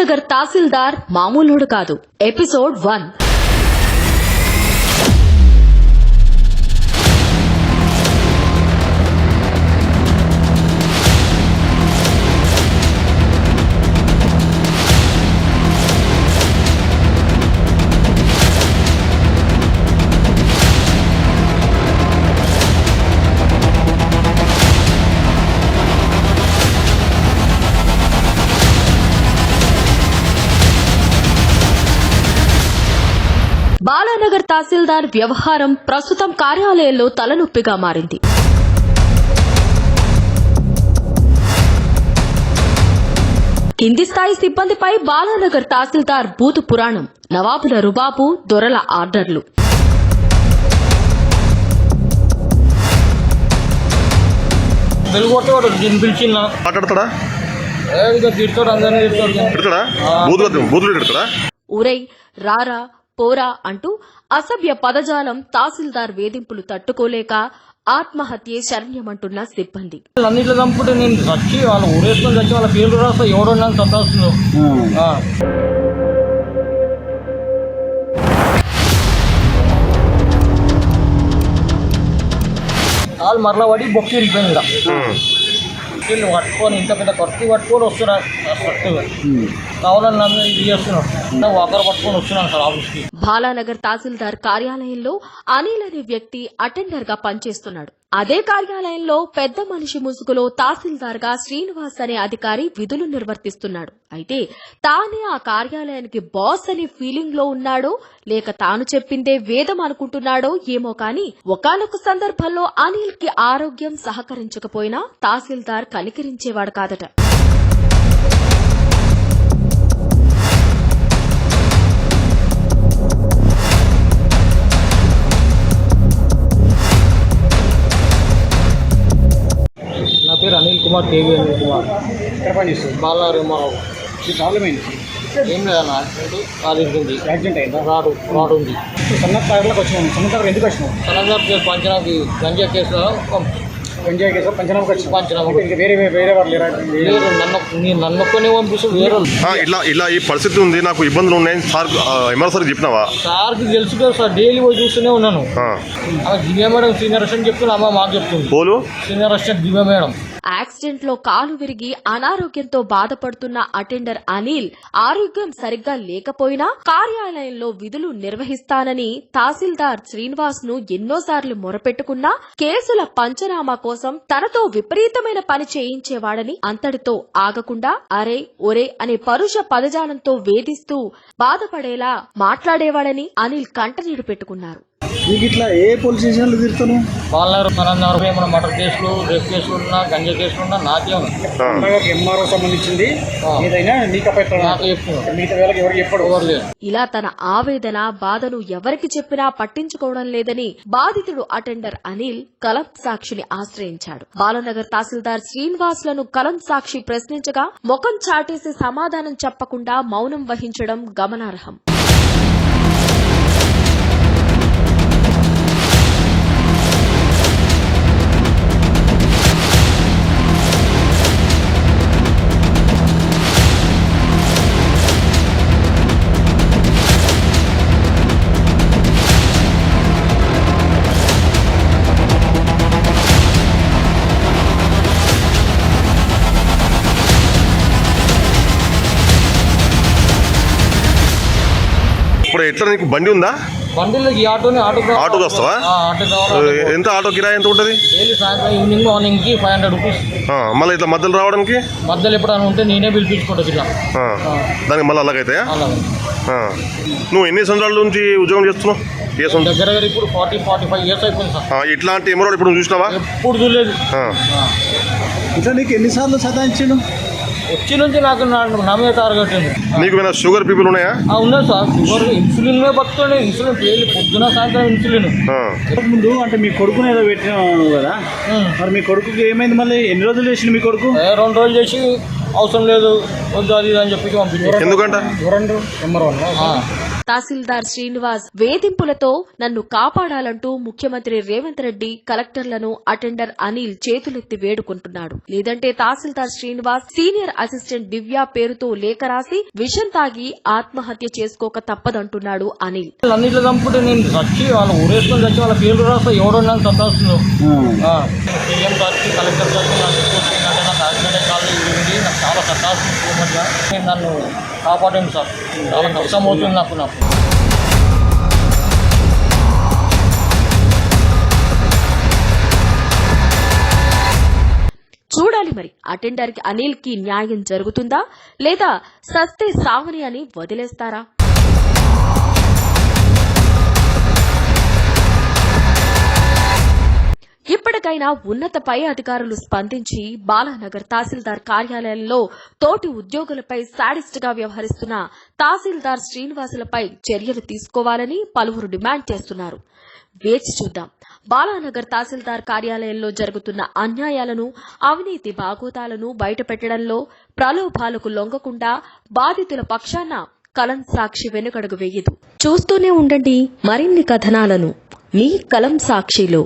బాలానగర్ తహసీల్దార్ మామూలుడు కాదు. ఎపిసోడ్ 1. బాలానగర్ తహసీల్దార్ వ్యవహారం ప్రస్తుతం కార్యాలయంలో తలనొప్పిగా మారింది. కింది స్థాయి సిబ్బందిపై బాలానగర్ తహసీల్దార్ బూతు పురాణం, నవాబుల రుబాబు, దొరల ఆర్డర్లు. ఊరై రారా పోరా అంటూ అసభ్య పదజాలం. తహసీల్దార్ వేధింపులు తట్టుకోలేక ఆత్మహత్యే శరణ్యమంటున్న సిబ్బంది. అన్నిట్లో చంపుకుంటే నేను వచ్చి వాళ్ళు ఊరేసుకొని వచ్చి వాళ్ళ పేర్లు రాస్తా ఎవరో నన్ను చంపేస్తున్నావు. వాళ్ళు మరలా పడి బొక్కి వెళ్ళిపోయింది. పట్టుకొని ఇంత పెద్ద కత్తి పట్టుకొని వస్తున్నా కావాలని నన్ను ఇది చేస్తున్నాడు. ఒకరు పట్టుకొని వస్తున్నాను సార్ ఆఫీస్కి. బాలానగర్ తహసీల్దార్ కార్యాలయంలో అనిల్ అనే వ్యక్తి అటెండర్ గా పనిచేస్తున్నాడు. అదే కార్యాలయంలో పెద్ద మనిషి ముసుగులో తహసీల్దార్ గా శ్రీనివాస్ అనే అధికారి విధులు నిర్వర్తిస్తున్నాడు. అయితే తానే ఆ కార్యాలయానికి బాస్ అనే ఫీలింగ్ లో ఉన్నాడో లేక తాను చెప్పిందే వేదం అనుకుంటున్నాడో ఏమో కానీ ఒకానొక సందర్భంలో అనిల్ కి ఆరోగ్యం సహకరించకపోయినా తహసీల్దార్ కనికరించేవాడు కాదట. నా పేరు అనిల్ కుమార్, కేవీ అనిల్ కుమార్. ఎక్కడ పనిచేస్తుంది? బాలారావు. ఈ ప్రాబ్లం ఏంటి? ఏం లేదన్న, యాక్సిడెంట్ ఉంది. యాక్సిడెంట్ అయిందా? రాడు ఉంది. సన్నకారులకు వచ్చినాము. సన్నకారు ఎందుకు వచ్చినావు? సన్నదారు పంచనాకి గంజా కేసులో ఎంజాయ్ కేసు పంచనామకు వచ్చినావు. పంచనామా ఇంకా వేరే వాళ్ళు లేరా? నన్నుకొని పంపిస్తూ వేరే ఇలా ఈ పరిస్థితి ఉంది, నాకు ఇబ్బందులు ఉన్నాయి సార్, ఎమ్మెల్సీ చెప్పినావా? సార్కి తెలుసు కదా సార్, డైలీ పోయి చూస్తూనే ఉన్నాను. దివ్య మేడం సీనియర్ అసిస్టెంట్ చెప్తున్నా, అమ్మ మాకు చెప్తుంది. సీనియర్ అసిస్టెంట్ దివ్య మేడం. యాక్సిడెంట్ లో కాలు విరిగి అనారోగ్యంతో బాధపడుతున్న అటెండర్ అనిల్ ఆరోగ్యం సరిగ్గా లేకపోయినా కార్యాలయంలో విధులు నిర్వహిస్తానని తహసీల్దార్ శ్రీనివాస్ ను ఎన్నోసార్లు మొరపెట్టుకున్నా కేసుల పంచనామా కోసం తనతో విపరీతమైన పని చేయించేవాడని, అంతటితో ఆగకుండా అరే ఒరే అనే పరుష పదజాలంతో వేధిస్తూ బాధపడేలా మాట్లాడేవాడని అనిల్ కంటనీడు పెట్టుకున్నారు. నీకు ఇట్లా ఏ పోలీస్ స్టేషన్లు తిరుగుతాను? వాళ్ళ ఏమైనా మటర్ కేసులు, రేప్ కేసులు ఉన్నా, గంజా కేసులు ఉన్నా నాకే ఎంఆర్ఓ సంబంధించింది ఏదైనా నీకు మిగతా వేళకి ఎవరికి చెప్పడు. ఇలా తన ఆవేదన బాధను ఎవరికి చెప్పినా పట్టించుకోవడం లేదని బాధితుడు అటెండర్ అనిల్ కలం సాక్షిని ఆశ్రయించాడు. బాలానగర్ తహసీల్దార్ శ్రీనివాస్ లను కలం సాక్షి ప్రశ్నించగా ముఖం చాటేసి సమాధానం చెప్పకుండా మౌనం వహించడం గమనార్హం. ఇప్పుడు ఎట్లా, నీకు బండి ఉందా? బండిలో ఈ ఆటోకి వస్తావా? ఎంత ఆటో కిరాయి ఎంత ఉంటుంది? సాయంత్రం ఈవినింగ్ మార్నింగ్ కి 500 రూపీస్. మళ్ళీ ఇట్లా మధ్యలో రావడానికి మధ్యలో ఎప్పుడైనా ఉంటే నేనే పిలిపించుకుంటా. దానికి మళ్ళీ అలాగైతాయా? నువ్వు ఎన్ని సంవత్సరాల నుంచి ఉద్యోగం చేస్తున్నావు? దగ్గర ఇప్పుడు 40-45 ఇయర్స్ అయిపోయింది సార్. ఇట్లాంటి ఎమరోడ్ ఇప్పుడు చూసినావా? ఎప్పుడు చూడలేదు. ఇట్లా నీకు ఎన్నిసార్లు సతాయించాను? వచ్చి నుంచి నాకు నా మీద టార్గెట్ ఉంది. నీకు షుగర్ పీపుల్ ఉన్నాయా? ఉన్నాయి సార్. షుగర్, ఇన్సులిన్ బతుకుతాడు. ఇన్సులిన్ డైలీ పొద్దున సాయంత్రం ఇన్సులిన్. ముందు అంటే మీ కొడుకుని ఏదో పెట్టినావు కదా, మరి మీ కొడుకుకి ఏమైంది? మళ్ళీ ఎన్ని రోజులు చేసింది మీ కొడుకు? 2 రోజులు చేసి అవసరం లేదు వద్దు అది అని చెప్పి పంపించారు. ఎందుకంట? ఎవరండు? తహసీల్దార్ శ్రీనివాస్ వేధింపులతో నన్ను కాపాడాలంటూ ముఖ్యమంత్రి రేవంత్ రెడ్డి కలెక్టర్లను అటెండర్ అనిల్ చేతులెత్తి వేడుకుంటున్నాడు. లేదంటే తహసీల్దార్ శ్రీనివాస్ సీనియర్ అసిస్టెంట్ దివ్య పేరుతో లేఖ రాసి విషం తాగి ఆత్మహత్య చేసుకోక తప్పదంటున్నాడు అనిల్. అన్నిట్లో చంపుకుంటే నేను చచ్చి వాళ్ళ ఊరేసుకొని చచ్చి వాళ్ళ పేర్లు రాస్తా ఎవడో నాకు సత్తాస్తున్నావు. సీఎం సార్కి కలెక్టర్ సార్కి నాకు ఎక్కువ నాకు యాక్సిడెంట్ కాళ్ళు ఇరిగింది, నాకు చాలా సత్తాస్తుంది. నేను నన్ను కాపాడండి సార్, చాలా కష్టం అవుతుంది నాకు. చూడాలి మరి అటెండర్ అనిల్ కి న్యాయం జరుగుతుందా లేదా సస్తే సావని అని వదిలేస్తారా? ఇప్పటికైనా ఉన్నత పై అధికారులు స్పందించి బాలానగర్ తహసీల్దార్ కార్యాలయంలో తోటి ఉద్యోగులపై శాడిస్ట్ గా వ్యవహరిస్తున్న తహసీల్దార్ శ్రీనివాసులపై చర్యలు తీసుకోవాలని పలువురు డిమాండ్ చేస్తున్నారు. వేచి చూద్దాం. బాలానగర్ తహసీల్దార్ కార్యాలయంలో జరుగుతున్న అన్యాయాలను, అవినీతి బాగోతాలను బయటపెట్టడంలో ప్రలోభాలకు లొంగకుండా బాధితుల పక్షాన కలం సాక్షి వెనుకడుగు వేయదు. చూస్తూనే ఉండండి మరిన్ని కథనాలను మీ కలం సాక్షిలో.